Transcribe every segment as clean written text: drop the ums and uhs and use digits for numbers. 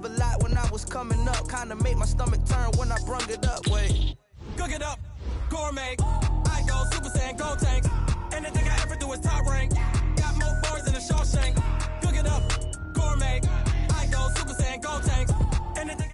live a lot when I was coming up. Kinda made my stomach turn when I brung it up. Wait. Cook it up, gourmet. I go Super Saiyan, go tank. Anything I ever do is top rank. Got more bars than a Shawshank. Cook it up, gourmet. I go Super Saiyan, go tank. Anything.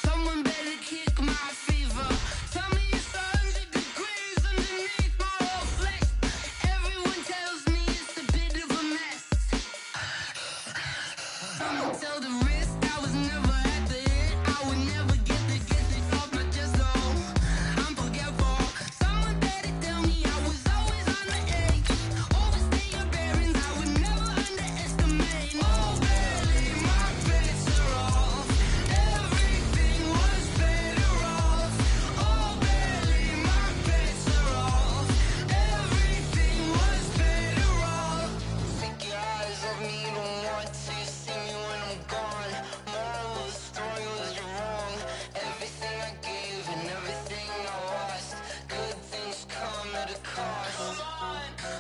Someone better kick my fever. Tell me it's 100 degrees underneath my whole flesh. Everyone tells me it's a bit of a mess. Someone tell the wrist I was never at the hit. I would never get it off my chest, though. I'm forgetful. Someone better tell me I was always on the edge. Overstay your bearings, I would never underestimate. Oh, barely, my bets are off. Everything was better off. Oh, barely, my bets are off. Everything was better off. Take your eyes off me, you don't want to see me when I'm gone. Moral of the story was you're wrong. Everything I gave and everything I lost. Good things come at a cost.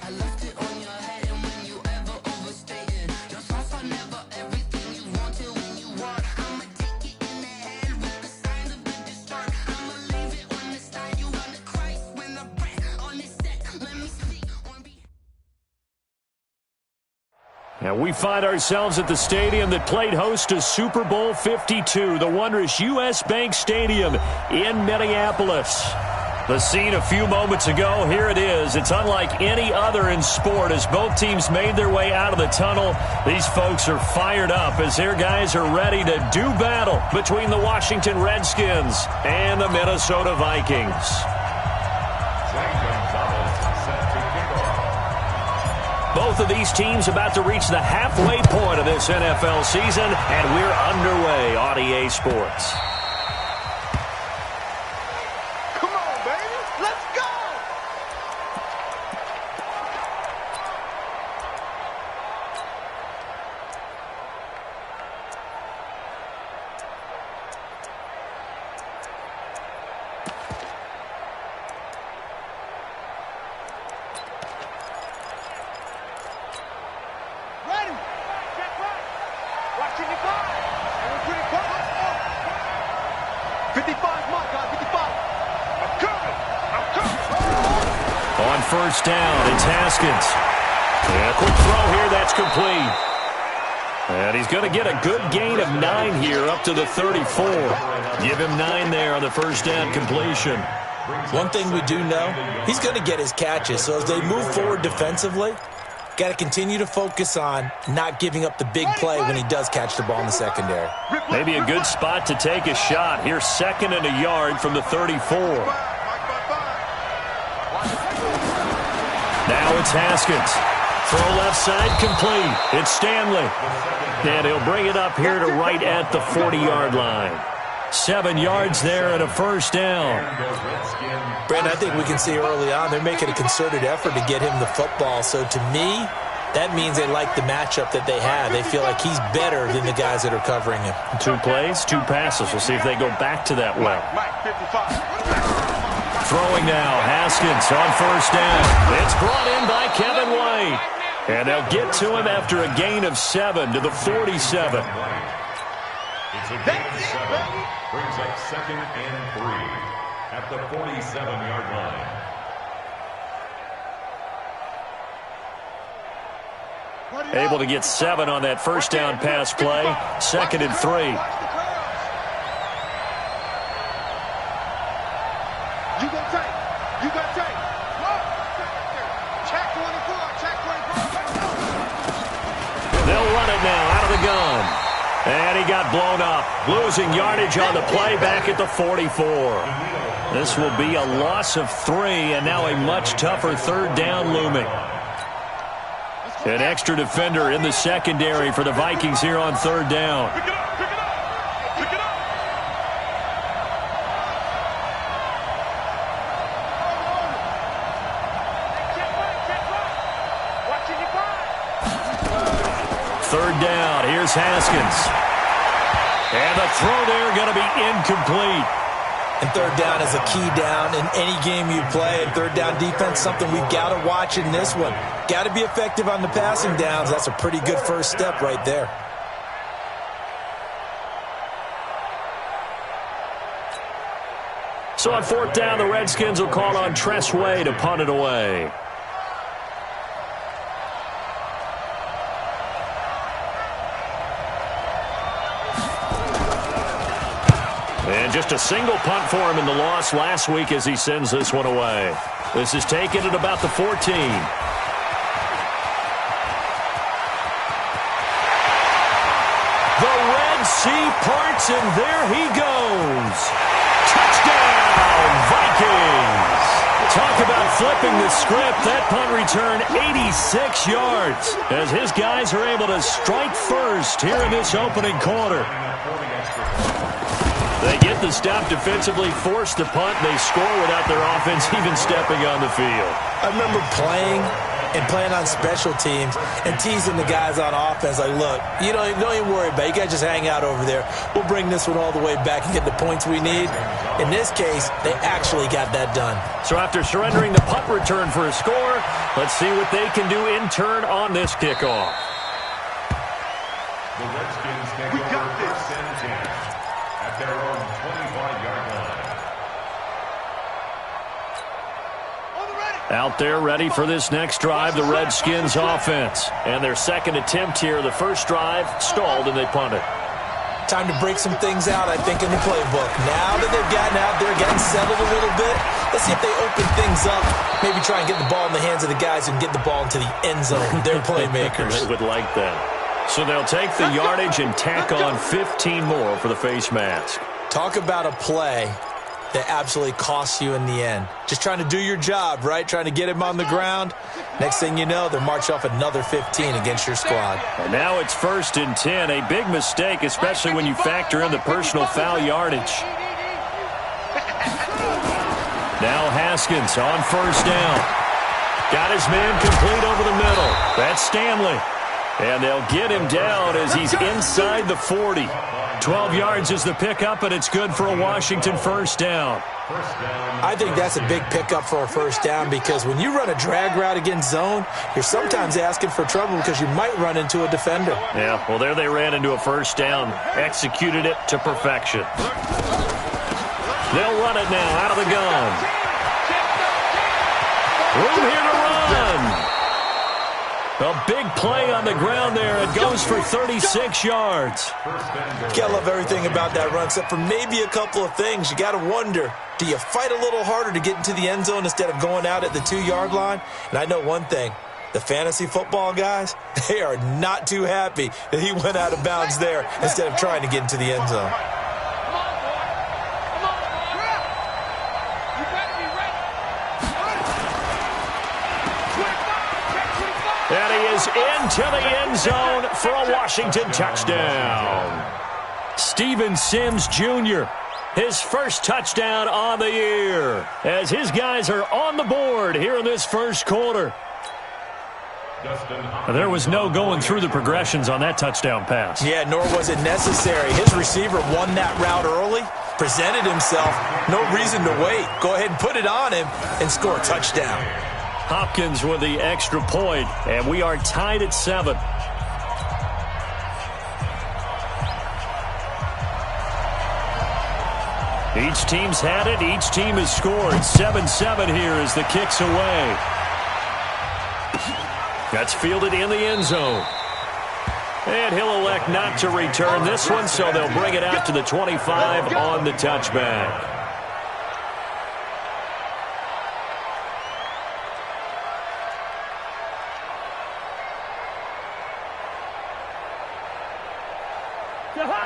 I left it on your head, and when you ever overstated, your thoughts are never everything you wanted when you want. I'ma take it in the head with the signs of the destroy. I'ma leave it on the side. You want to Christ when I breath on this set. Let me speak on behalf. And we find ourselves at the stadium that played host to Super Bowl 52, the wondrous U.S. Bank Stadium in Minneapolis. The scene a few moments ago, here it is. It's unlike any other in sport as both teams made their way out of the tunnel. These folks are fired up as their guys are ready to do battle between the Washington Redskins and the Minnesota Vikings. Both of these teams about to reach the halfway point of this NFL season, and we're underway on EA Sports. Come on, baby. Let's go. Ready. Check right. Watching your guard. And we're pretty close. 55, my God, 55. I'm coming. I'm coming. On first down, it's Haskins. And a quick throw here, that's complete. And he's going to get a good gain of 9 here up to the 34. Give him 9 there on the first down completion. One thing we do know, he's going to get his catches. So as they move forward defensively, got to continue to focus on not giving up the big play when he does catch the ball in the secondary. Maybe a good spot to take a shot. Here's 2nd and a yard from the 34. Now it's Haskins. Throw left side complete. It's Stanley. And he'll bring it up here to right at the 40-yard line. 7 yards there and a first down. Brandon, I think we can see early on they're making a concerted effort to get him the football. So to me, that means they like the matchup that they have. They feel like he's better than the guys that are covering him. 2 plays, 2 passes. We'll see if they go back to that well. Throwing now, Haskins on first down. It's brought in by Kevin White. And they'll get to him after a gain of 7 to the 47. It's a gain of 7. Brings up 2nd and 3 at the 47-yard line. Able to get 7 on that first down pass play. 2nd and 3. You go take. You go take. Check 24. Check 24. They'll run it now out of the gun. And he got blown up. Losing yardage on the play back at the 44. This will be a loss of 3 and now a much tougher 3rd down looming. An extra defender in the secondary for the Vikings here on 3rd down. Pick it up. Pick it up. Pick it up. Check right. Check right. Watching your back. third down. Here's Haskins. And the throw there going to be incomplete. And third down is a key down in any game you play. And third down defense, something we've got to watch in this one. Got to be effective on the passing downs. That's a pretty good first step right there. So on fourth down, the Redskins will call on Tress Way to punt it away. And just a single punt for him in the loss last week as he sends this one away. This is taken at about the 14. The Red Sea parts, and there he goes. Touchdown, Vikings. Talk about flipping the script. That punt return 86 yards as his guys are able to strike first here in this opening quarter. They get the stop defensively, force the punt, and they score without their offense even stepping on the field. I remember playing on special teams and teasing the guys on offense like, look, you don't even worry about it. You guys just hang out over there. We'll bring this one all the way back and get the points we need. In this case, they actually got that done. So after surrendering the punt return for a score, let's see what they can do in turn on this kickoff. The Redskins take over first and 10 at their own 25-yard line. Out there ready for this next drive, the Redskins offense. And their second attempt here, the first drive stalled and they punted. Time to break some things out, I think, in the playbook. Now that they've gotten out there, getting settled a little bit, let's see if they open things up. Maybe try and get the ball in the hands of the guys who can get the ball into the end zone. They're playmakers. They would like that. So they'll take the yardage and tack on 15 more for the face mask. Talk about a play that absolutely costs you in the end. Just trying to do your job, right? Trying to get him on the ground. Next thing you know, they'll march off another 15 against your squad. And now it's first and 10. A big mistake, especially when you factor in the personal foul yardage. Now Haskins on first down. Got his man complete over the middle. That's Stanley. And they'll get him down as he's inside the 40. 12 yards is the pickup, and it's good for a Washington first down. I think that's a big pickup for a first down because when you run a drag route against zone, you're sometimes asking for trouble because you might run into a defender. Yeah, well, there they ran into a first down. Executed it to perfection. They'll run it now out of the gun. Room here to run. A big play on the ground there. It goes for 36 yards. You gotta love everything about that run, except for maybe a couple of things. You gotta wonder, do you fight a little harder to get into the end zone instead of going out at the 2-yard line? And I know one thing. The fantasy football guys, they are not too happy that he went out of bounds there instead of trying to get into the end zone. And he is into the end zone for a Washington touchdown. Steven Sims Jr., his first touchdown on the year, as his guys are on the board here in this first quarter. There was no going through the progressions on that touchdown pass. Yeah, nor was it necessary. His receiver won that route early, presented himself, no reason to wait. Go ahead and put it on him and score a touchdown. Hopkins with the extra point, and we are tied at 7. Each team's had it. Each team has scored. 7-7 here as the kick's away. That's fielded in the end zone. And he'll elect not to return this one, so they'll bring it out to the 25 on the touchback.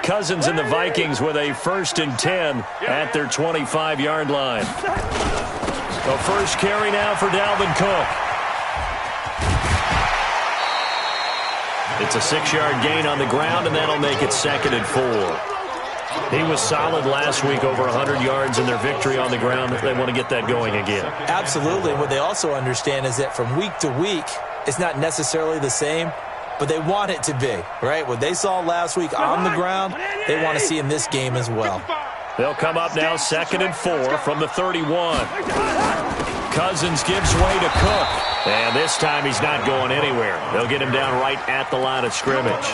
Cousins and the Vikings with a first and 10 at their 25-yard line. The first carry now for Dalvin Cook. It's a 6-yard gain on the ground, and that'll make it 2nd and 4. He was solid last week, over 100 yards in their victory on the ground. They want to get that going again. Absolutely. What they also understand is that from week to week, it's not necessarily the same. but they want it to be, right? What they saw last week on the ground, they want to see in this game as well. They'll come up now 2nd and 4 from the 31. Cousins gives way to Cook. And this time he's not going anywhere. They'll get him down right at the line of scrimmage.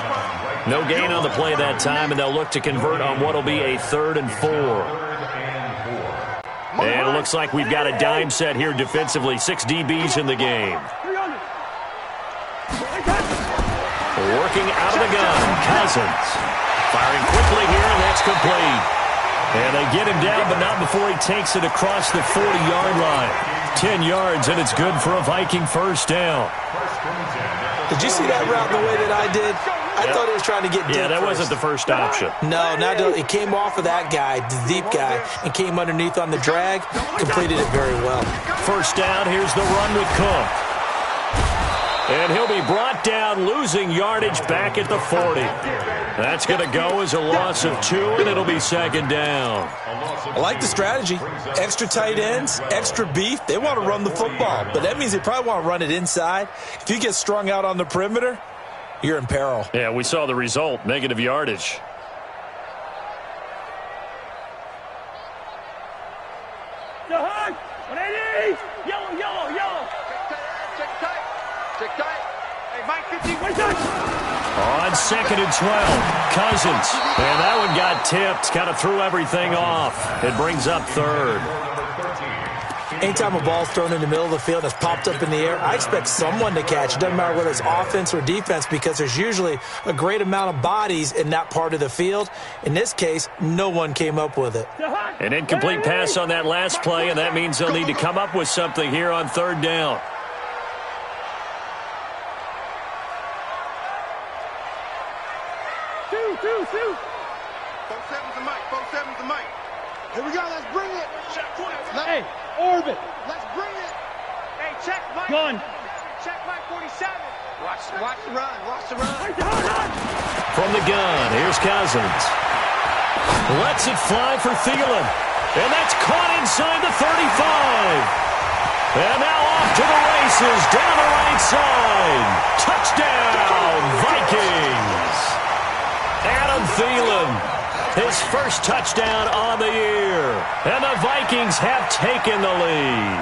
No gain on the play that time, and they'll look to convert on what will be a 3rd and 4. And it looks like we've got a dime set here defensively. 6 DBs in the game. Working out of the gun, Cousins. Firing quickly here, and that's complete. And they get him down, but not before he takes it across the 40-yard line. 10 yards, and it's good for a Viking first down. Did you see that route the way that I did? I thought he was trying to get deep. Yeah, that wasn't the first option. No, it came off of that guy, the deep guy, and came underneath on the drag. Completed it very well. First down, here's the run with Cook. And he'll be brought down, losing yardage back at the 40. That's going to go as a loss of 2, and it'll be 2nd down. I like the strategy. Extra tight ends, extra beef. They want to run the football, but that means they probably want to run it inside. If you get strung out on the perimeter, you're in peril. Yeah, we saw the result, negative yardage. Yellow, yellow. Check tight. Hey, Mike, 15, wait up. On 2nd and 12, Cousins. And that one got tipped, kind of threw everything off. It brings up 3rd. Anytime a ball's thrown in the middle of the field and it's popped up in the air, I expect someone to catch. It doesn't matter whether it's offense or defense, because there's usually a great amount of bodies in that part of the field. In this case, no one came up with it. An incomplete pass on that last play, and that means they'll need to come up with something here on 3rd down. Two. 4-7's the mic. 4-7's the mic. Here we go. Let's bring it. Hey, orbit. Let's bring it. Hey, check Mike. Gun. Check Mike 47. Watch the run. Watch the run. From the gun, here's Cousins. Lets it fly for Thielen. And that's caught inside the 35. And now off to the races, down the right side. Touchdown, Vikings. Adam Thielen, his first touchdown on the year. And the Vikings have taken the lead.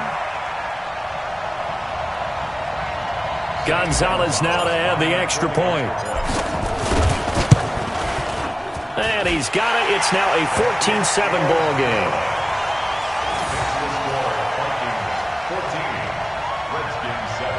Gonzalez now to add the extra point. And he's got it. It's now a 14-7 ball game. Redskins 7.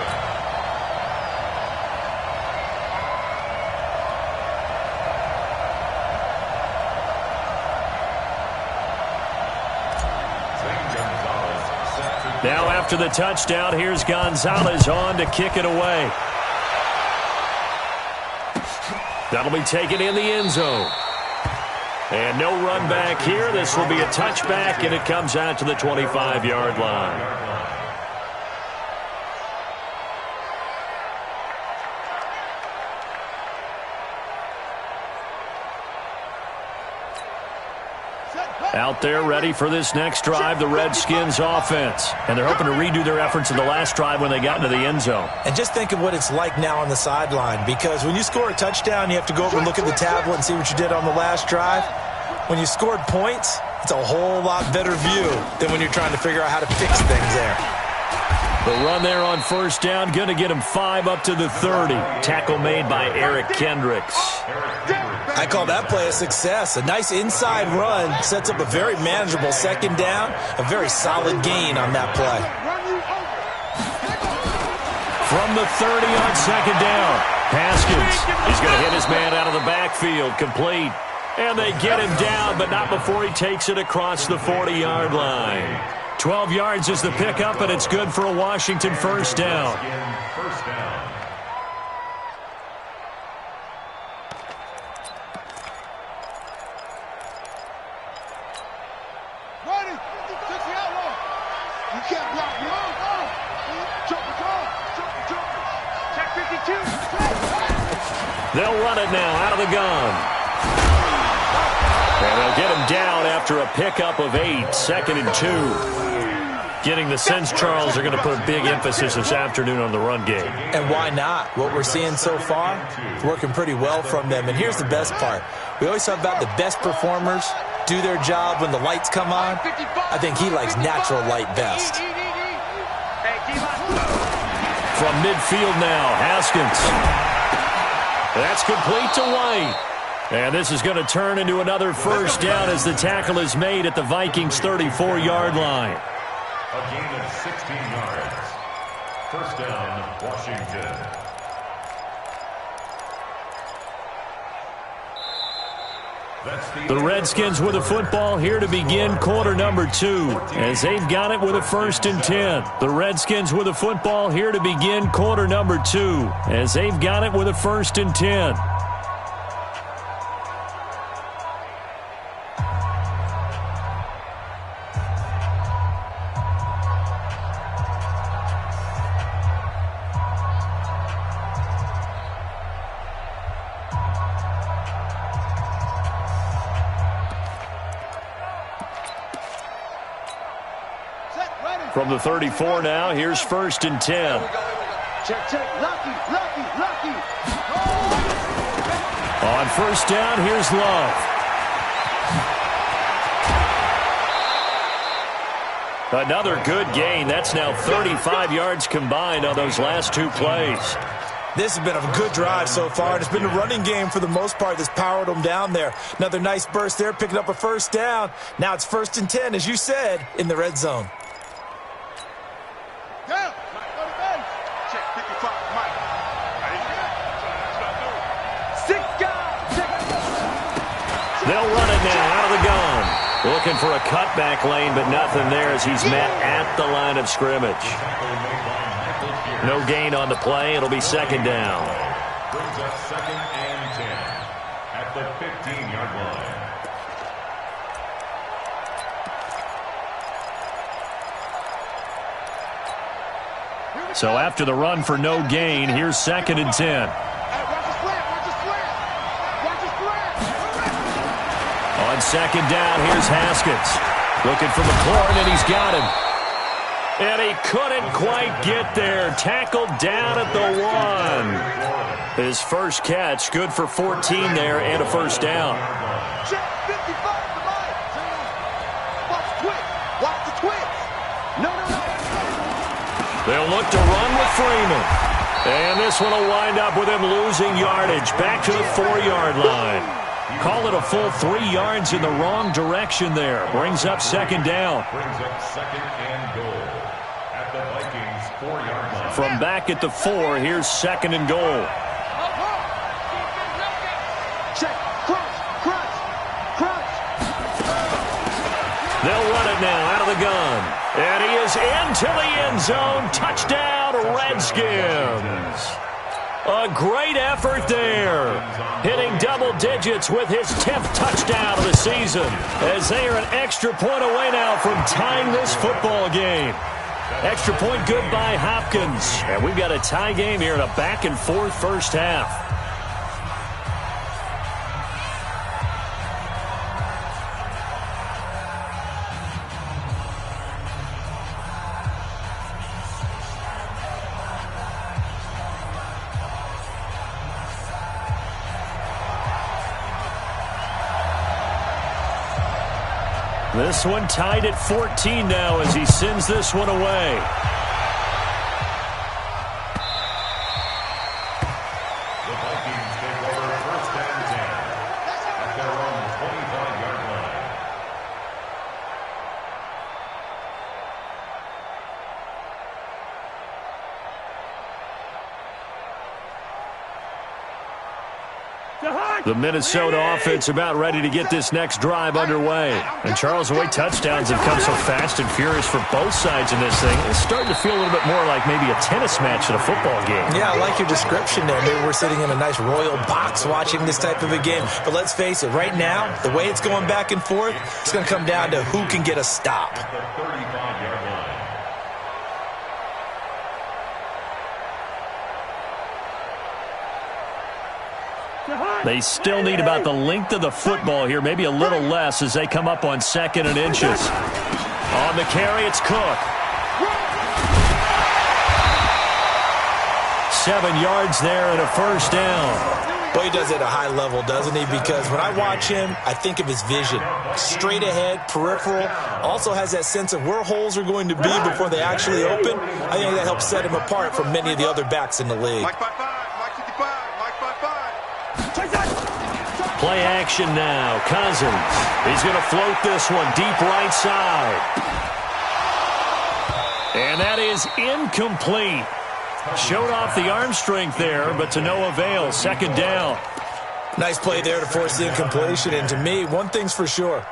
Now after the touchdown, here's Gonzalez on to kick it away. That'll be taken in the end zone. And no run back here. This will be a touchback, and it comes out to the 25-yard line. Out there ready for this next drive, the Redskins offense. And they're hoping to redo their efforts in the last drive when they got into the end zone. And just think of what it's like now on the sideline, because when you score a touchdown, you have to go over and look at the tablet and see what you did on the last drive. When you scored points, it's a whole lot better view than when you're trying to figure out how to fix things there. The run there on first down, going to get him 5 up to the 30. Tackle made by Eric Kendricks. I call that play a success. A nice inside run sets up a very manageable second down, a very solid gain on that play. From the 30 on second down, Haskins. He's going to hit his man out of the backfield, complete. And they get him down, but not before he takes it across the 40-yard line. 12 yards is the pickup, and it's good for a Washington first down. First down. Ready. Six the outlaw. You can't block me. Jump. Check 52. They'll run it now out of the gun. And they'll get him down after a pickup of 8, 2nd and 2. Getting the sense, Charles, are going to put a big emphasis this afternoon on the run game. And why not? What we're seeing so far is working pretty well from them. And here's the best part. We always talk about the best performers do their job when the lights come on. I think he likes natural light best. From midfield now, Haskins. That's complete to White. And this is going to turn into another first down as the tackle is made at the Vikings' 34-yard line. A gain of 16 yards. First down, Washington. The Redskins with a football here to begin quarter number 2 as they've got it with a 1st and 10. The Redskins with a football here to begin quarter number 2 as they've got it with a 1st and 10. From the 34 now, here's 1st and 10. Check. Lucky. On first down, here's Love. Another good gain. That's now 35 yards combined on those last 2 plays. This has been a good drive so far, and it's been a running game for the most part that's powered them down there. Another nice burst there, picking up a first down. Now it's 1st and 10, as you said, in the red zone. They'll run it now out of the gun. Looking for a cutback lane, but nothing there as he's met at the line of scrimmage. No gain on the play. It'll be 2nd down. Brings up 2nd and 10 at the 15-yard line. So after the run for no gain, here's 2nd and 10. On 2nd down, here's Haskins. Looking for McLaurin, and he's got him. And he couldn't quite get there. Tackled down at the 1. His first catch, good for 14 there and a first down. Check 55 to Mike. Watch the twist. No. They'll look to run with Freeman. And this one will wind up with him losing yardage back to the 4-yard line. Call it a full 3 yards in the wrong direction there. Brings up 2nd down. Brings up 2nd and goal at the Vikings 4-yard line. From back at the 4, here's 2nd and goal. Check. Crunch. They'll run it now out of the gun. And he is into the end zone. Touchdown, Redskins. A great effort there. Hitting double digits with his 10th touchdown of the season as they are an extra point away now from tying this football game. Extra point good by Hopkins. And we've got a tie game here in a back-and-forth first half. This one tied at 14 now as he sends this one away. The Vikings take over 1st and 10 at their own 25-yard line. The Minnesota offense about ready to get this next drive underway. And Charles, the way touchdowns have come so fast and furious for both sides in this thing, it's starting to feel a little bit more like maybe a tennis match at a football game. Yeah, I like your description there. Maybe we're sitting in a nice royal box watching this type of a game. But let's face it, right now, the way it's going back and forth, it's going to come down to who can get a stop. At the 35-yard line. They still need about the length of the football here, maybe a little less as they come up on 2nd and inches. On the carry, it's Cook. 7 yards there and a first down. Well, he does it at a high level, doesn't he? Because when I watch him, I think of his vision. Straight ahead, peripheral. Also has that sense of where holes are going to be before they actually open. I think that helps set him apart from many of the other backs in the league. Mike 5-5, Mike 55, Mike 5-5. Play action now. Cousins. He's going to float this one deep right side. And that is incomplete. Showed off the arm strength there, but to no avail. Second down. Nice play there to force the incompletion. And to me, one thing's for sure.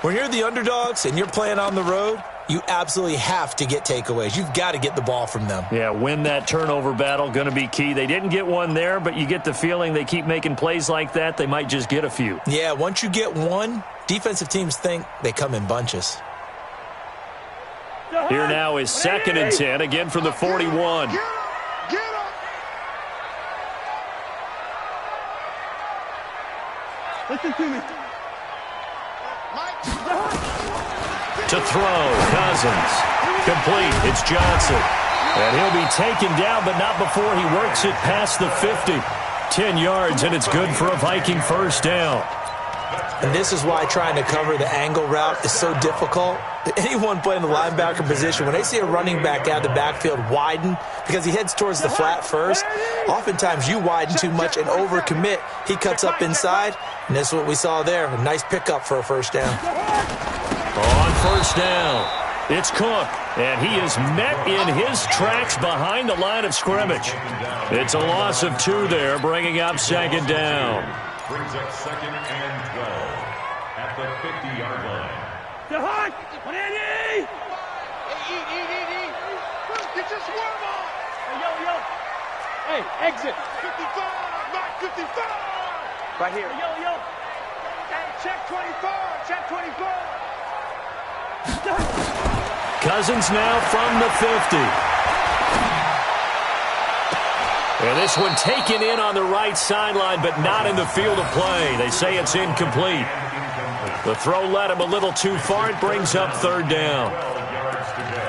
When you're the underdogs and you're playing on the road, you absolutely have to get takeaways. You've got to get the ball from them. Yeah, win that turnover battle, going to be key. They didn't get one there, but you get the feeling they keep making plays like that, they might just get a few. Yeah, once you get one, defensive teams think they come in bunches. Here now is 2nd and 10, again from the 41. Listen to me. To throw, Cousins. Complete, it's Johnson. And he'll be taken down, but not before he works it past the 50. 10 yards, and it's good for a Viking first down. And this is why trying to cover the angle route is so difficult. Anyone playing the linebacker position, when they see a running back out of the backfield widen because he heads towards the flat first, oftentimes you widen too much and overcommit. He cuts up inside, and that's what we saw there. A nice pickup for a first down. On first down, it's Cook, and he is met in his tracks behind the line of scrimmage. It's a loss of 2 there, bringing up 2nd down. Brings up 2nd and 12 at the 50-yard line. Get your swerve on. Hey, exit. 55, not 55. Right here. Hey, check 24, check 24. Cousins now from the 50. And this one taken in on the right sideline, but not in the field of play. They say it's incomplete. The throw led him a little too far. It brings up 3rd down. 12 yards to go.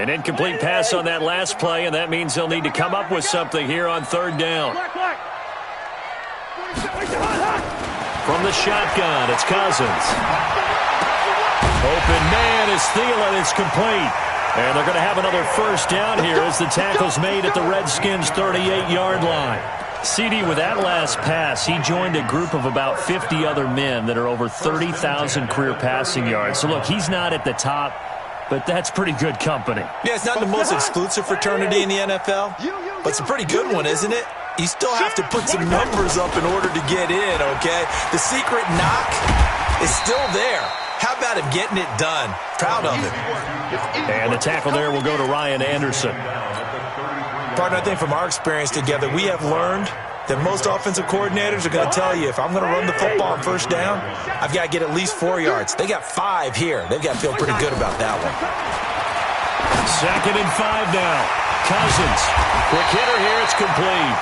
An incomplete pass on that last play, and that means they'll need to come up with something here on 3rd down. From the shotgun, it's Cousins. Open man is Thielen. It's complete. And they're going to have another first down here as the tackle's made at the Redskins' 38-yard line. CD, with that last pass, he joined a group of about 50 other men that are over 30,000 career passing yards. So, look, he's not at the top, but that's pretty good company. Yeah, it's not the most exclusive fraternity in the NFL, but it's a pretty good one, isn't it? You still have to put some numbers up in order to get in, okay? The secret knock is still there. How about him getting it done? Proud of him. And the tackle there will go to Ryan Anderson. Partner, I think from our experience together, we have learned that most offensive coordinators are going to tell you, if I'm going to run the football on first down, I've got to get at least 4 yards. They got 5 here. They've got to feel pretty good about that one. 2nd and 5 now. Cousins. Quick hitter here. It's complete.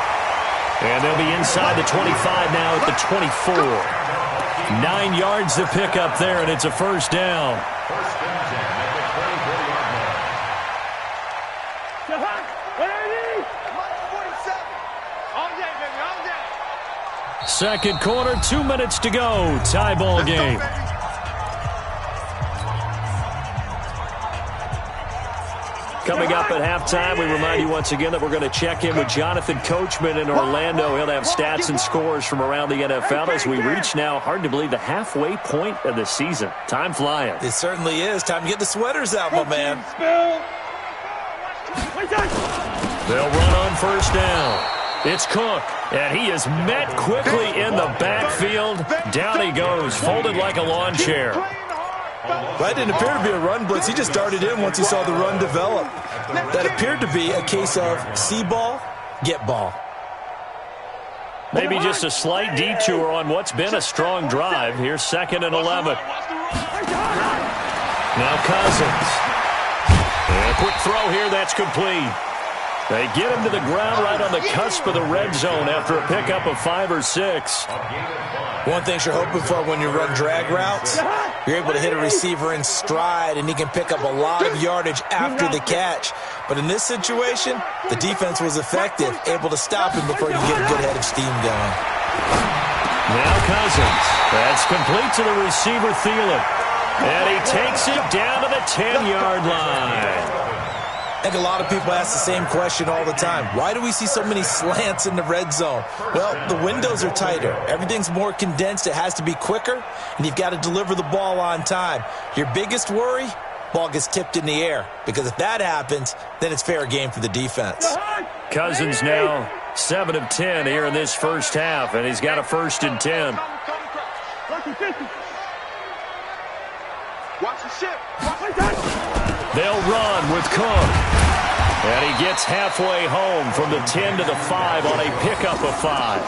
And they'll be inside the 25 now at the 24. 9 yards to pick up there, and it's a first down. First and 10 at the 24-yard line. Second quarter, 2 minutes to go. Tie ball game. Coming up at halftime, we remind you once again that we're going to check in with Jonathan Coachman in Orlando. He'll have stats and scores from around the NFL as we reach now, hard to believe, the halfway point of the season. Time flying. It certainly is. Time to get the sweaters out, my man. They'll run on first down. It's Cook, and he is met quickly in the backfield. Down he goes, folded like a lawn chair. That didn't appear to be a run blitz. He just darted in once he saw the run develop. That appeared to be a case of see ball, get ball. Maybe just a slight detour on what's been a strong drive. Here's 2nd and 11. Now Cousins. And a quick throw here, that's complete. They get him to the ground right on the cusp of the red zone after a pickup of 5 or 6. One thing you're hoping for when you run drag routes, you're able to hit a receiver in stride, and he can pick up a lot of yardage after the catch. But in this situation, the defense was effective, able to stop him before he could get a good head of steam going. Now Cousins. That's complete to the receiver, Thielen. And he takes it down to the 10-yard line. I think a lot of people ask the same question all the time. Why do we see so many slants in the red zone? Well, the windows are tighter. Everything's more condensed. It has to be quicker, and you've got to deliver the ball on time. Your biggest worry? Ball gets tipped in the air, because if that happens, then it's fair game for the defense. Cousins now 7 of 10 here in this first half, and he's got a 1st and 10. Watch the ship. They'll run with Cook. And he gets halfway home from the 10 to the 5 on a pickup of 5.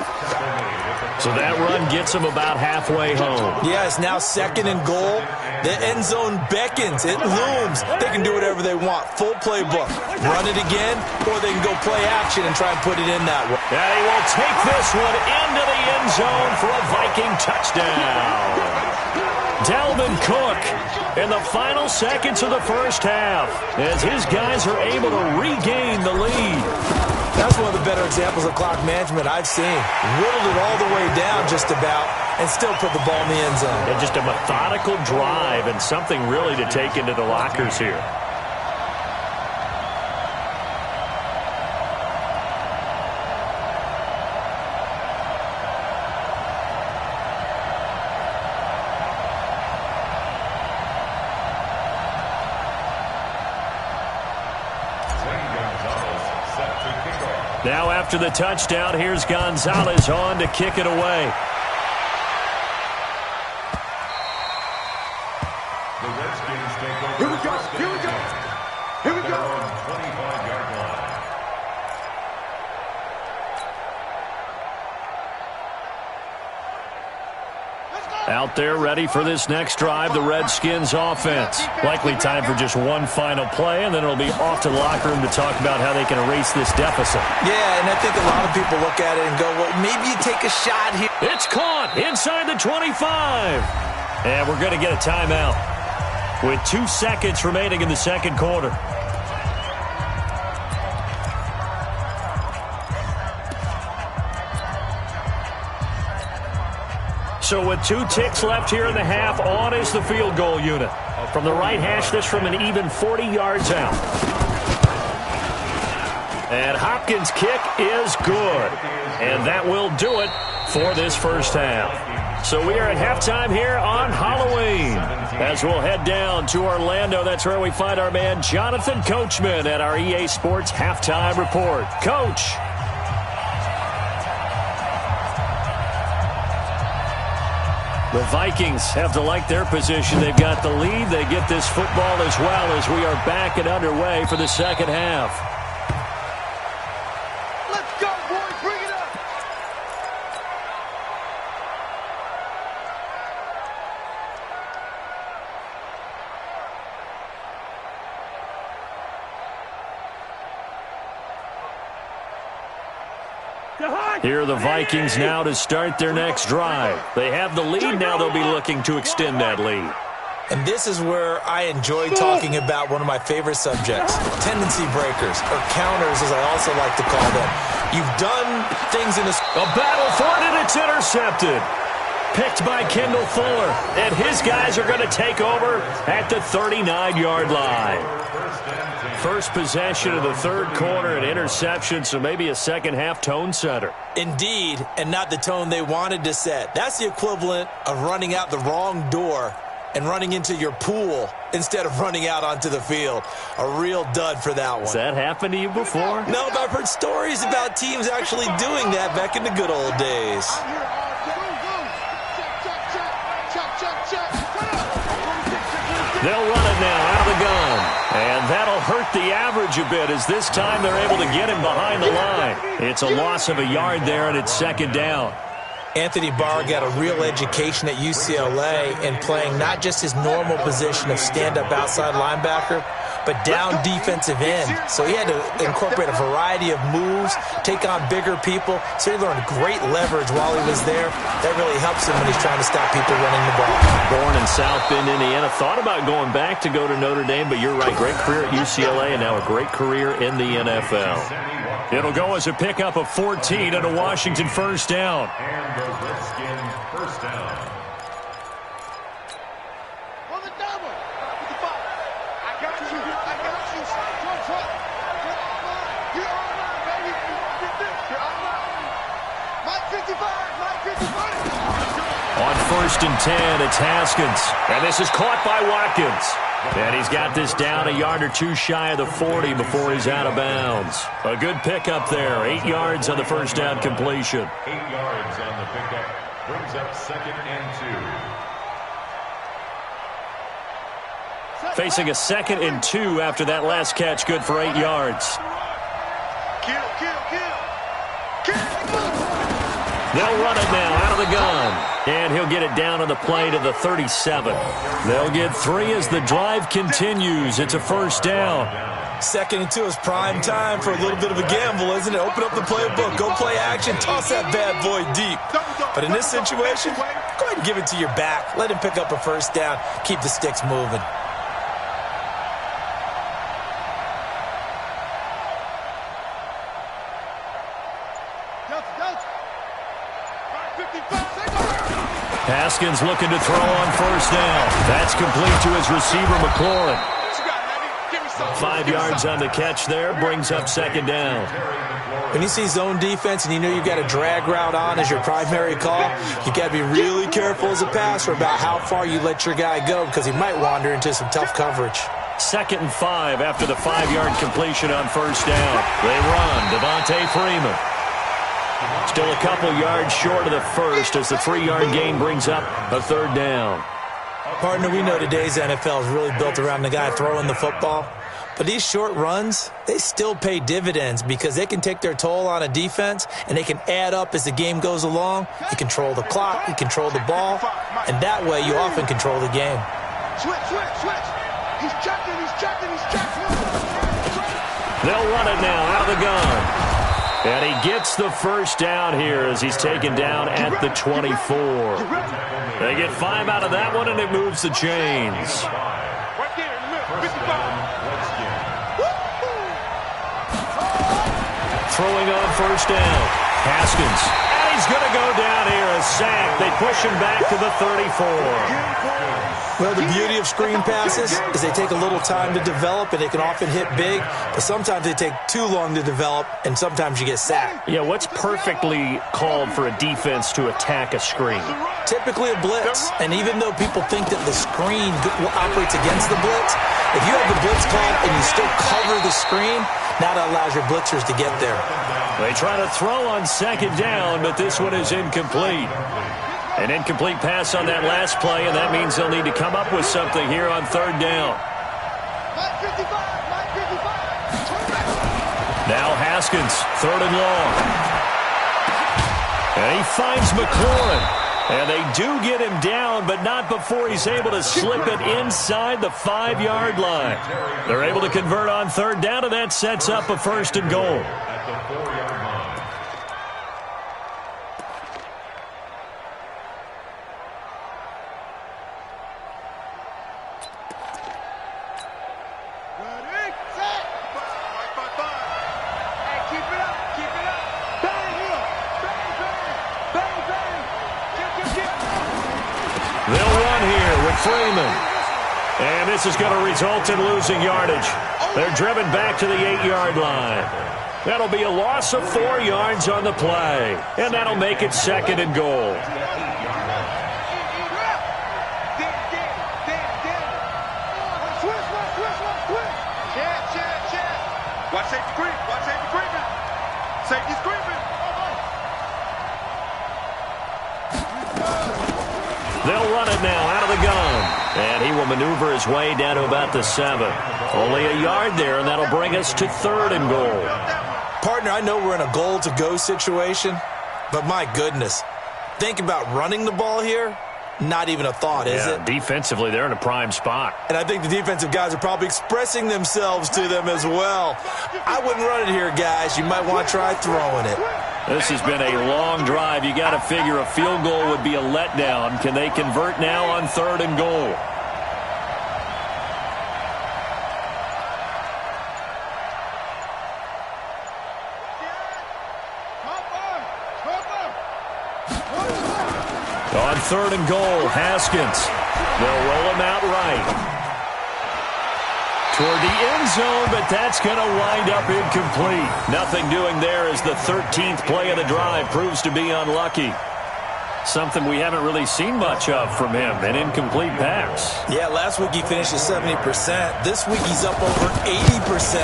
So that run gets him about halfway home. Yeah, it's now 2nd and goal. The end zone beckons. It looms. They can do whatever they want. Full playbook. Run it again, or they can go play action and try and put it in that way. And he will take this one into the end zone for a Viking touchdown. Dalvin Cook in the final seconds of the first half as his guys are able to regain the lead. That's one of the better examples of clock management I've seen. Whittled it all the way down just about and still put the ball in the end zone. And just a methodical drive and something really to take into the lockers here. Now after the touchdown, here's Gonzalez on to kick it away. The Redskins take over. Here we go. Here we go. Here we go. 25-yard line. Out there ready for this next drive, the Redskins offense. Likely time for just one final play, and then it'll be off to the locker room to talk about how they can erase this deficit. Yeah, and I think a lot of people look at it and go, well, maybe you take a shot here. It's caught inside the 25. And we're going to get a timeout with 2 seconds remaining in the second quarter. So with 2 ticks left here in the half, on is the field goal unit. From the right hash, this from an even 40 yards out. And Hopkins' kick is good. And that will do it for this first half. So we are at halftime here on Halloween. As we'll head down to Orlando, that's where we find our man Jonathan Coachman at our EA Sports Halftime Report. Coach. The Vikings have to like their position. They've got the lead. They get this football as well as we are back and underway for the second half. Let's go, boys. Bring it up. Here are the Vikings now to start their next drive. They have the lead. Now they'll be looking to extend that lead. And this is where I enjoy talking about one of my favorite subjects, tendency breakers, or counters as I also like to call them. You've done things in a battle for it, and it's intercepted. Picked by Kendall Fuller. And his guys are going to take over at the 39-yard line. First possession of the third quarter, an interception, so maybe a second-half tone setter. Indeed, and not the tone they wanted to set. That's the equivalent of running out the wrong door and running into your pool instead of running out onto the field. A real dud for that one. Has that happened to you before? No, but I've heard stories about teams actually doing that back in the good old days. They'll run it now out of the gun. And that'll hurt the average a bit as this time they're able to get him behind the line. It's a loss of a yard there, and it's second down. Anthony Barr got a real education at UCLA in playing not just his normal position of stand-up outside linebacker, but down defensive end. So he had to incorporate a variety of moves, take on bigger people. So he learned great leverage while he was there. That really helps him when he's trying to stop people running the ball. Born in South Bend, Indiana. Thought about going back to go to Notre Dame, but you're right. Great career at UCLA and now a great career in the NFL. It'll go as a pickup of 14 and a Washington first down. And the Redskins first down. On 1st and 10, it's Haskins. And this is caught by Watkins. And he's got this down a yard or two shy of the 40 before he's out of bounds. A good pickup there. 8 yards on the first down completion. 8 yards on the pickup. Brings up 2nd and 2. Facing a 2nd and 2 after that last catch. Good for 8 yards. They'll run it now out of the gun. And he'll get it down on the play to the 37. They'll get 3 as the drive continues. It's a first down. 2nd and 2 is prime time for a little bit of a gamble, isn't it? Open up the playbook, go play action, toss that bad boy deep. But in this situation, go ahead and give it to your back. Let him pick up a first down. Keep the sticks moving. Haskins looking to throw on first down. That's complete to his receiver, McLaurin. 5 yards on the catch there, brings up 2nd down. When you see zone defense and you know you've got a drag route on as your primary call, you've got to be really careful as a passer about how far you let your guy go because he might wander into some tough coverage. 2nd and 5 after the 5-yard completion on first down. They run. Devontae Freeman. Still a couple yards short of the first as the 3-yard gain brings up a 3rd down. Partner, we know today's NFL is really built around the guy throwing the football. But these short runs, they still pay dividends because they can take their toll on a defense and they can add up as the game goes along. You control the clock, you control the ball, and that way you often control the game. Switch. He's checking. They'll run it now out of the gun. And he gets the first down here as he's taken down at the 24. They get 5 out of that one, and it moves the chains. Throwing on first down. Haskins. And he's going to go down here. A sack. They push him back to the 34. Well, the beauty of screen passes is they take a little time to develop, and they can often hit big, but sometimes they take too long to develop, and sometimes you get sacked. Yeah, what's perfectly called for a defense to attack a screen? Typically a blitz, and even though people think that the screen operates against the blitz, if you have the blitz called and you still cover the screen, now that allows your blitzers to get there. They try to throw on 2nd down, but this one is incomplete. An incomplete pass on that last play, and that means they'll need to come up with something here on 3rd down. Now Haskins, 3rd and long. And he finds McLaurin. And they do get him down, but not before he's able to slip it inside the 5-yard line. They're able to convert on 3rd down, and that sets up a 1st and goal. At the 4-yard line. Freeman. And this is going to result in losing yardage. They're driven back to the 8-yard line. That'll be a loss of 4 yards on the play. And that'll make it 2nd and goal. Watch safety creep. Watch safety creeping. Safety's creeping. They'll run it now out of the gun. And he will maneuver his way down to about the 7. Only a yard there, and that'll bring us to 3rd and goal. Partner, I know we're in a goal-to-go situation, but my goodness, think about running the ball here. not even a thought, is it? Defensively, they're in a prime spot. And I think the defensive guys are probably expressing themselves to them as well. I wouldn't run it here, guys. You might want to try throwing it. This has been a long drive. You got to figure a field goal would be a letdown. Can they convert now on 3rd and goal? On 3rd and goal, Haskins. They'll roll him out right. Toward the end zone, but that's going to wind up incomplete. Nothing doing there as the 13th play of the drive proves to be unlucky. Something we haven't really seen much of from him, an incomplete pass. Yeah, last week he finished at 70%. This week he's up over 80%.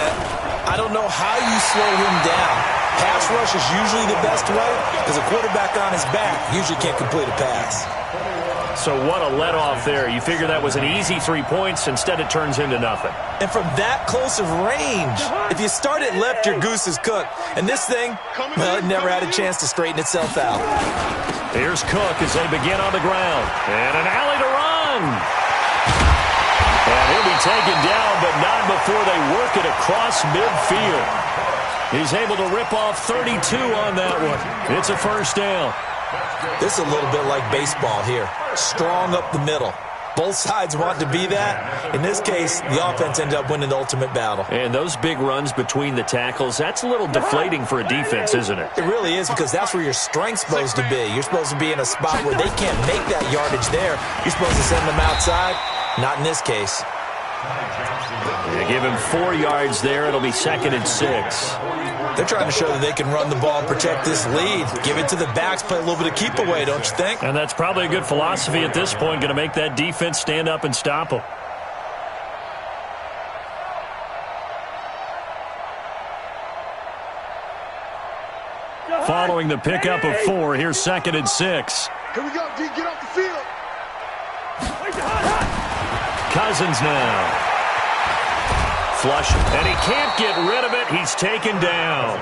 I don't know how you slow him down. Pass rush is usually the best way because a quarterback on his back usually can't complete a pass. So what a let-off there. You figure that was an easy 3 points. Instead, it turns into nothing. And from that close of range, if you start it left, your goose is cooked. And this thing, well, it never had a chance to straighten itself out. Here's Cook as they begin on the ground. And an alley to run. And he'll be taken down, but not before they work it across midfield. He's able to rip off 32 on that one. It's a first down. This is a little bit like baseball here. Strong up the middle. Both sides want to be that. In this case, the offense ended up winning the ultimate battle. And those big runs between the tackles, that's a little deflating for a defense, isn't it? It really is, because that's where your strength's supposed to be. You're supposed to be in a spot where they can't make that yardage there. You're supposed to send them outside. Not in this case. They give him 4 yards there. It'll be 2nd and 6. They're trying to show that they can run the ball and protect this lead. Give it to the backs, play a little bit of keep away, don't you think? And that's probably a good philosophy at this point, going to make that defense stand up and stop them. Following the pickup of 4, here's 2nd and 6. Here we go, D. Get off the field. Cousins now. Flush, and he can't get rid of it. He's taken down.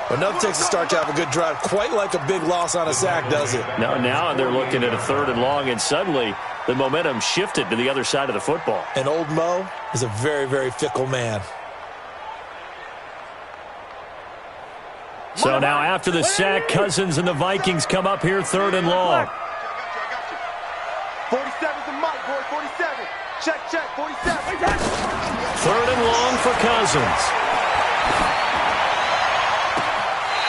Well, nothing takes a start to have a good drive, quite like a big loss on a sack, does it? Now they're looking at a 3rd and long, and suddenly the momentum shifted to the other side of the football. And old Mo is a very, very fickle man. So now after the sack, Cousins and the Vikings come up here 3rd and long. 47's the mic, boy. 47. Check, 47. 3rd and long for Cousins.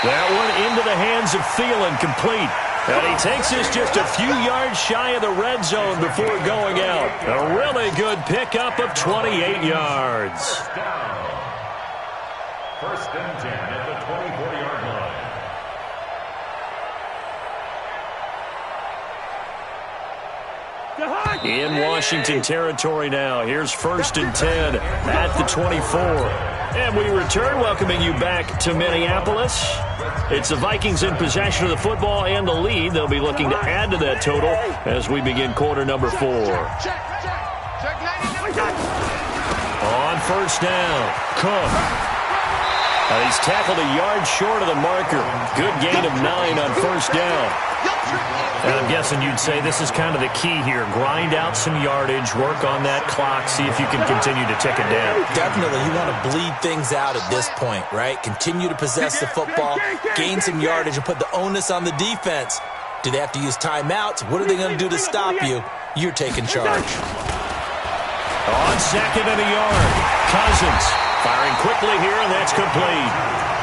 That one into the hands of Thielen, complete. And he takes this just a few yards shy of the red zone before going out. A really good pickup of 28 yards. First and 10 at the 24-yard line. In Washington territory now. Here's 1st and 10 at the 24. And we return, welcoming you back to Minneapolis. It's the Vikings in possession of the football and the lead. They'll be looking to add to that total as we begin quarter number 4. On 1st down, Cook. He's tackled a yard short of the marker. Good gain of 9 on 1st down. And I'm guessing you'd say this is kind of the key here. Grind out some yardage, work on that clock, see if you can continue to tick it down. Definitely. You want to bleed things out at this point, right? Continue to possess the football, gain some yardage, and put the onus on the defense. Do they have to use timeouts? What are they going to do to stop you? You're taking charge. On 2nd and a yard, Cousins firing quickly here, and that's complete.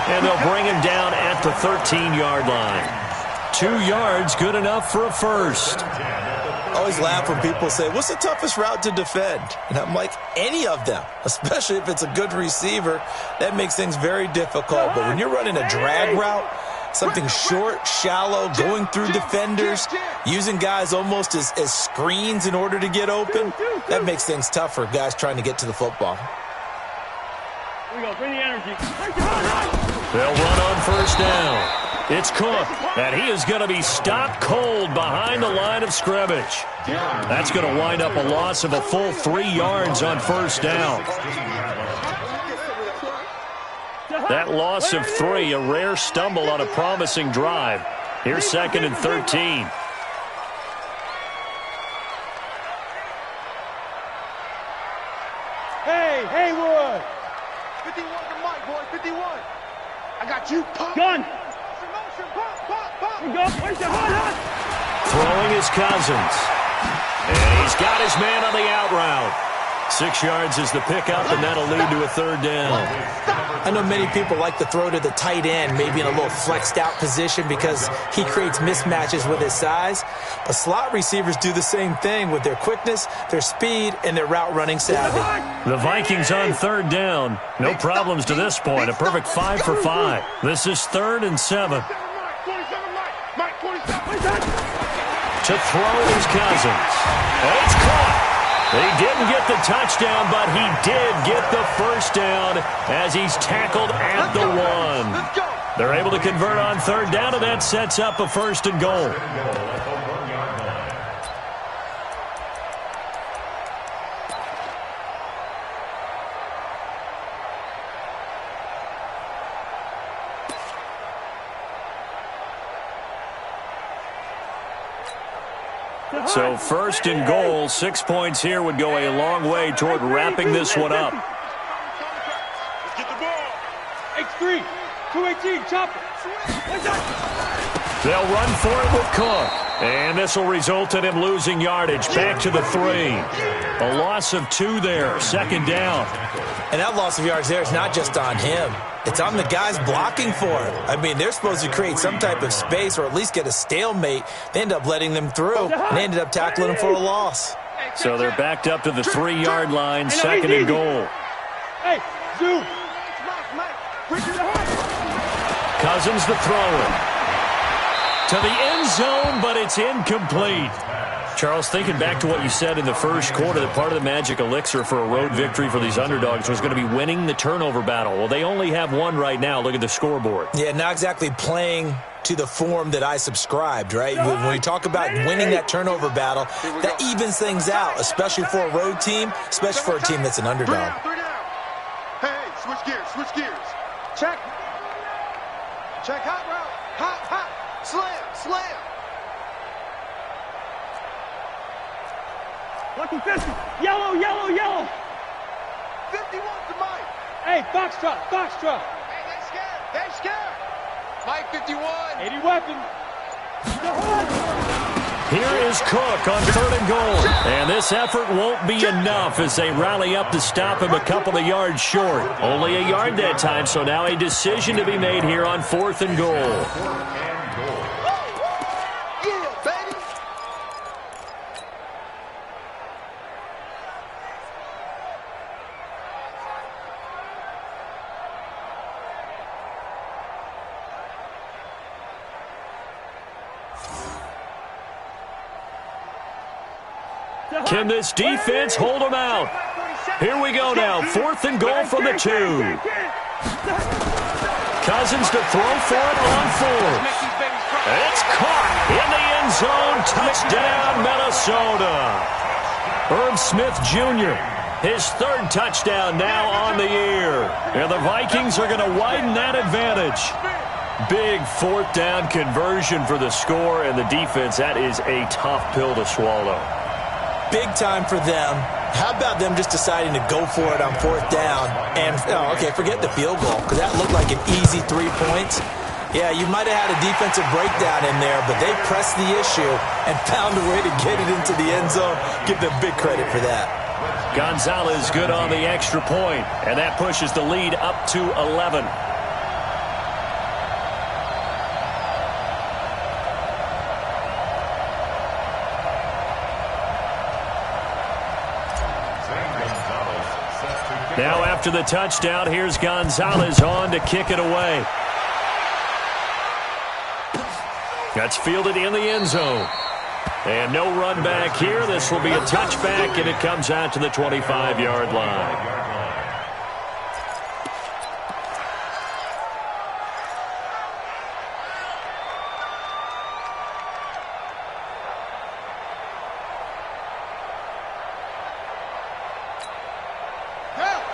And they'll bring him down at the 13-yard line. 2 yards, good enough for a first. I always laugh when people say, what's the toughest route to defend? And I'm like, any of them, especially if it's a good receiver. That makes things very difficult. But when you're running a drag route, something short, shallow, going through defenders, using guys almost as screens in order to get open, that makes things tough for guys trying to get to the football. Here we go, bring the energy. They'll run on 1st down. It's Cook, and he is going to be stopped cold behind the line of scrimmage. That's going to wind up a loss of a full 3 yards on 1st down. That loss of 3, a rare stumble on a promising drive. Here's 2nd and 13. Hey, Haywood. 51 to Mike, boy. 51. I got you. Pop. Gun. Motion. Pop. We go. Where's the hot? Throwing is Cousins. And he's got his man on the out route. 6 yards is the pickup, and that'll lead to a third down. I know many people like to throw to the tight end, maybe in a little flexed out position because he creates mismatches with his size. But slot receivers do the same thing with their quickness, their speed, and their route running savvy. The Vikings on third down. No problems to this point. A perfect 5 for 5. This is 3rd and 7. To throw is Cousins. And it's caught. He didn't get the touchdown, but he did get the first down as he's tackled at the 1. They're able to convert on third down, and that sets up a 1st and goal. So 1st and goal, 6 points here would go a long way toward wrapping this one up. Let's get the ball. X3, 218, chop it. They'll run for it with Cook. And this will result in him losing yardage. Back to the 3. A loss of 2 there, 2nd down. And that loss of yards there is not just on him. It's on the guys blocking for him. I mean, they're supposed to create some type of space or at least get a stalemate. They end up letting them through, and they ended up tackling him for a loss. So they're backed up to the 3-yard line, 2nd and goal. Hey, Zoo. Cousins the thrower. To the end zone, but it's incomplete. Charles, thinking back to what you said in the first quarter, that part of the magic elixir for a road victory for these underdogs was going to be winning the turnover battle. Well, they only have one right now. Look at the scoreboard. Yeah, not exactly playing to the form that I subscribed, right? When we talk about winning that turnover battle, that evens things out, especially for a road team, especially for a team that's an underdog. Hey, switch gears. Check. Hot route. Hot. Slam. Lucky 50. Yellow. 51 to Mike. Hey, Foxtrot. Hey, they scared. Mike 51. 80 weapon. Here is Cook on 3rd and goal. And this effort won't be enough as they rally up to stop him a couple of yards short. Only a yard that time, so now a decision to be made here on 4th and goal. Can this defense hold them out? Here we go now. 4th and goal from the 2. Cousins to throw for it on 4th. And it's caught in the end zone. Touchdown, Minnesota. Herb Smith Jr., his 3rd touchdown now on the year. And the Vikings are going to widen that advantage. Big 4th down conversion for the score, and the defense, that is a tough pill to swallow. Big time for them. How about them just deciding to go for it on 4th down? And, forget the field goal, because that looked like an easy 3 points. Yeah, you might have had a defensive breakdown in there, but they pressed the issue and found a way to get it into the end zone. Give them big credit for that. Gonzalez good on the extra point, and that pushes the lead up to 11. Now after the touchdown, here's Gonzalez on to kick it away. That's fielded in the end zone. And no run back here. This will be a touchback, and it comes out to the 25-yard line.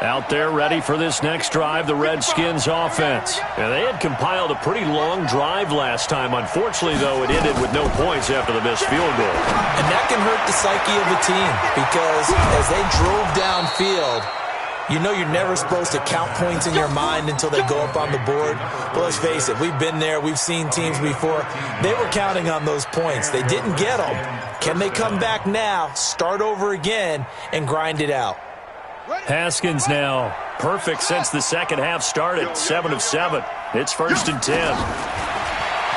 Out there ready for this next drive, the Redskins offense. And they had compiled a pretty long drive last time. Unfortunately, though, it ended with no points after the missed field goal. And that can hurt the psyche of the team because as they drove downfield, You know you're never supposed to count points in your mind until they go up on the board. But let's face it, we've been there. We've seen teams before. They were counting on those points. They didn't get them. Can they come back now, start over again, and grind it out? Haskins now perfect since the second half started. 7 of 7. It's 1st and 10.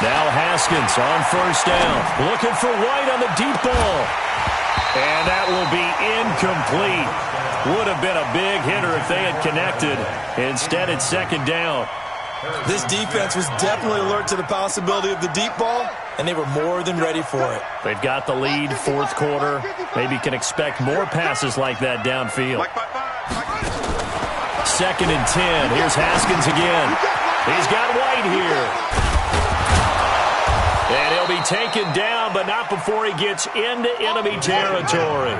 Now Haskins on 1st down. Looking for White on the deep ball. And that will be incomplete. Would have been a big hitter if they had connected. Instead, it's 2nd down. This defense was definitely alert to the possibility of the deep ball, and they were more than ready for it. They've got the lead, 4th quarter. Maybe can expect more passes like that downfield. 2nd and 10. Here's Haskins again. He's got White here. And he'll be taken down, but not before he gets into enemy territory.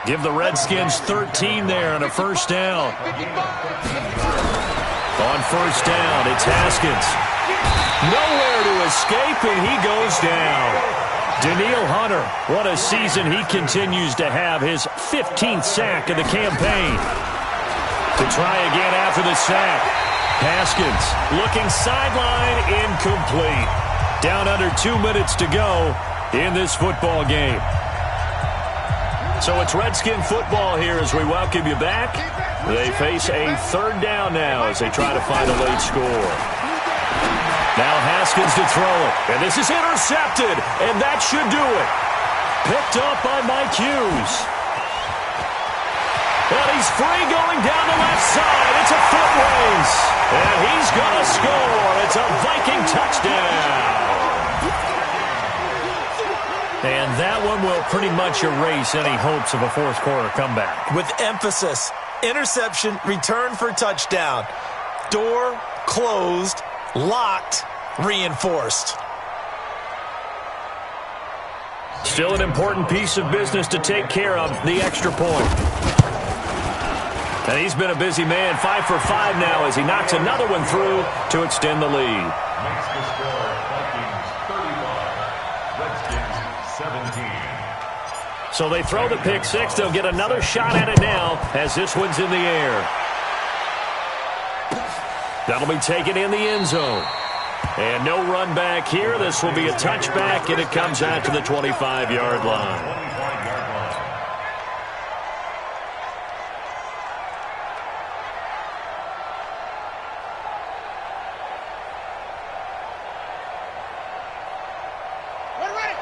Give the Redskins 13 there on a 1st down. On 1st down, it's Haskins. Nowhere to escape, and he goes down. Danielle Hunter, what a season he continues to have. His 15th sack of the campaign. To try again after the sack. Haskins looking sideline, incomplete. Down under 2 minutes to go in this football game. So it's Redskin football here as we welcome you back. They face a 3rd down now as they try to find a late score. Now Haskins to throw it. And this is intercepted. And that should do it. Picked up by Mike Hughes. And he's free going down the left side. It's a foot race. And he's going to score. It's a Viking touchdown. And that one will pretty much erase any hopes of a 4th quarter comeback. With emphasis, interception, return for touchdown. Door closed, locked, reinforced. Still an important piece of business to take care of, the extra point. And he's been a busy man, 5 for 5 now as he knocks another one through to extend the lead. Makes the score Vikings 35, Redskins 17. So they throw the pick 6. They'll get another shot at it now as this one's in the air. That'll be taken in the end zone. And no run back here. This will be a touchback, and it comes out to the 25-yard line.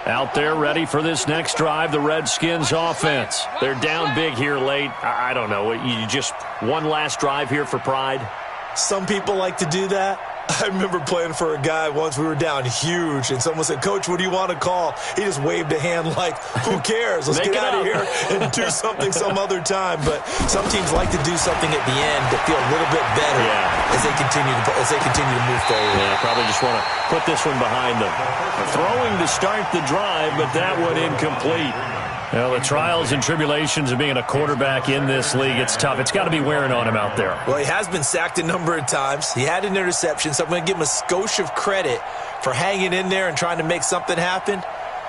Out there ready for this next drive, the Redskins offense. They're down big here late. I don't know. You just one last drive here for pride? Some people like to do that. I remember playing for a guy once. We were down huge, and someone said, "Coach, what do you want to call?" He just waved a hand like, who cares? Let's get out of here and do something some other time. But some teams like to do something at the end to feel a little bit better as they continue to move forward. Yeah, probably just want to put this one behind them. Throwing to start the drive, but that one incomplete. Well, the trials and tribulations of being a quarterback in this league, it's tough. It's got to be wearing on him out there. Well, he has been sacked a number of times. He had an interception, so I'm going to give him a skosh of credit for hanging in there and trying to make something happen,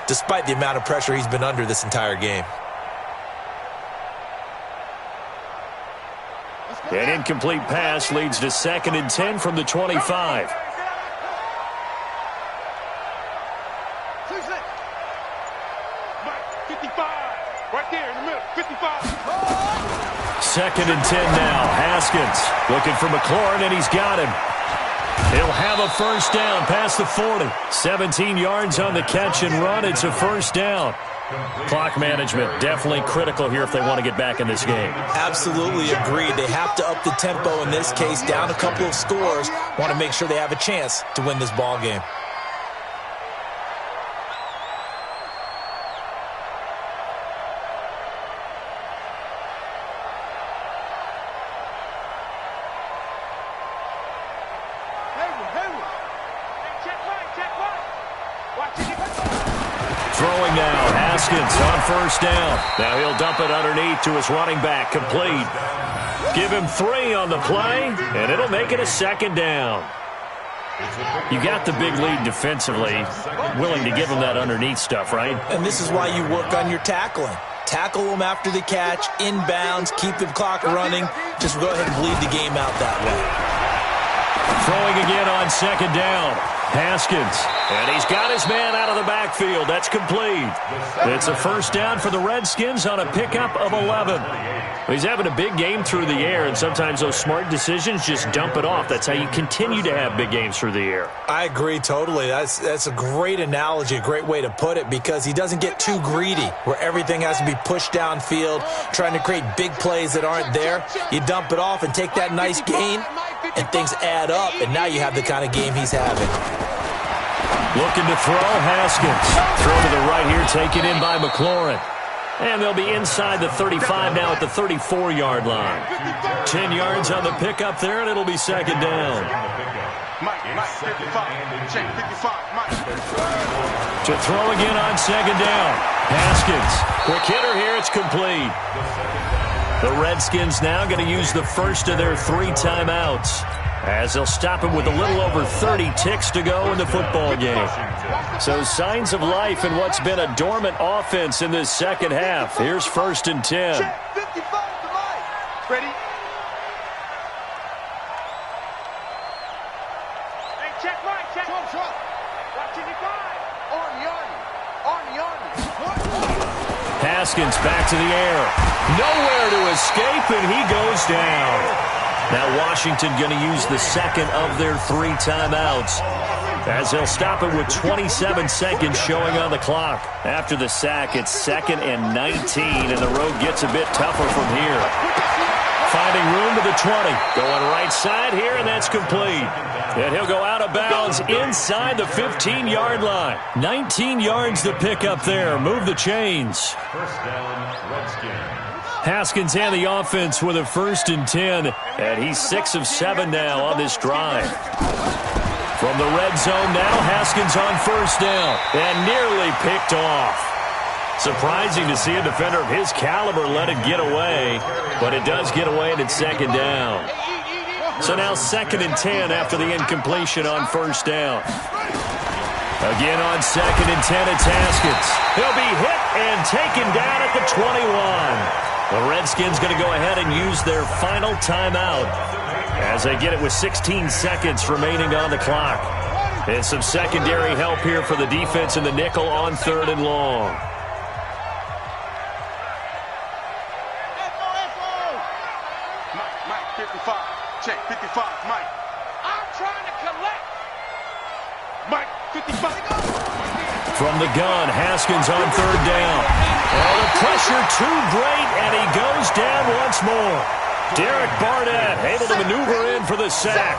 despite the amount of pressure he's been under this entire game. An incomplete pass leads to 2nd and 10 from the 25. Second and 10 now. Haskins looking for McLaurin, and he's got him. He'll have a 1st down past the 40. 17 yards on the catch and run. It's a 1st down. Clock management definitely critical here if they want to get back in this game. Absolutely agreed. They have to up the tempo in this case, down a couple of scores. Want to make sure they have a chance to win this ball game. Throwing now, Haskins on 1st down. Now he'll dump it underneath to his running back, complete. Give him 3 on the play, and it'll make it a 2nd down. You got the big lead defensively, willing to give him that underneath stuff, right? And this is why you work on your tackling. Tackle them after the catch, inbounds, keep the clock running. Just go ahead and bleed the game out that way. Throwing again on second down. Haskins. And he's got his man out of the backfield. That's complete. It's a first down for the Redskins on a pickup of 11. He's having a big game through the air, and sometimes those smart decisions just dump it off. That's how you continue to have big games through the air. I agree totally. That's a great analogy, a great way to put it, because he doesn't get too greedy where everything has to be pushed downfield, trying to create big plays that aren't there. You dump it off and take that nice gain, and things add up, and now you have the kind of game he's having. Looking to throw, Haskins. Throw to the right here, taken in by McLaurin. And they'll be inside the 35 now at the 34-yard line. 10 yards on the pickup there, and it'll be second down. Mike, 55. Check 55, Mike. To throw again on second down. Haskins. Quick hitter here, it's complete. The Redskins now going to use the first of their 3 timeouts, as they'll stop it with a little over 30 ticks to go in the football game. So signs of life in what's been a dormant offense in this second half. Here's 1st and 10. Check 55 to Mike. Ready? Hey, check Mike, check. Trump. Watching the guy. Army. Haskins back to the air. Nowhere to escape, and he goes down. Now Washington going to use the second of their 3 timeouts, as they'll stop it with 27 seconds showing on the clock. After the sack, it's 2nd and 19, and the road gets a bit tougher from here. Finding room to the 20. Going right side here, and that's complete. And he'll go out of bounds inside the 15-yard line. 19 yards to pick up there. Move the chains. First down, Redskins. Haskins and the offense with a 1st and 10, and he's 6 of 7 now on this drive. From the red zone now, Haskins on 1st down, and nearly picked off. Surprising to see a defender of his caliber let it get away, but it does get away, and it's 2nd down. So now 2nd and 10 after the incompletion on 1st down. Again on 2nd and 10, it's Haskins. He'll be hit and taken down at the 21. The Redskins going to go ahead and use their final timeout as they get it with 16 seconds remaining on the clock. And some secondary help here for the defense in the nickel on 3rd and long. Mike, 55. Check 55, Mike. I'm trying to collect. Mike, 55. From the gun, Haskins on 3rd down. Oh, the pressure too great, and he goes down once more. Derek Barnett able to maneuver in for the sack.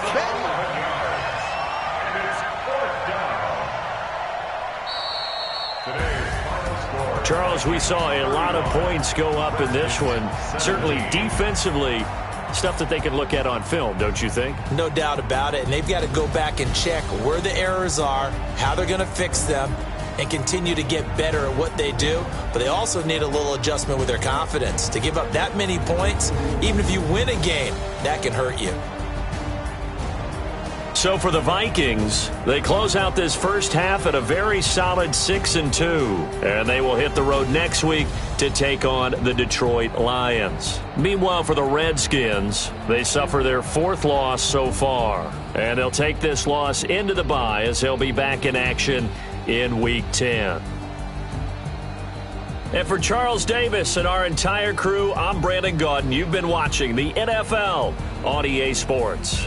Charles, we saw a lot of points go up in this one. Certainly defensively, stuff that they can look at on film, don't you think? No doubt about it, and they've got to go back and check where the errors are, how they're going to fix them, and continue to get better at what they do. But they also need a little adjustment with their confidence. To give up that many points, even if you win a game, that can hurt you. So for the Vikings, they close out this first half at a very solid 6-2, and they will hit the road next week to take on the Detroit Lions. Meanwhile, for the Redskins, they suffer their 4th loss so far, and they'll take this loss into the bye as they'll be back in action in Week 10. And for Charles Davis and our entire crew, I'm Brandon Gaudin. You've been watching the NFL on EA Sports.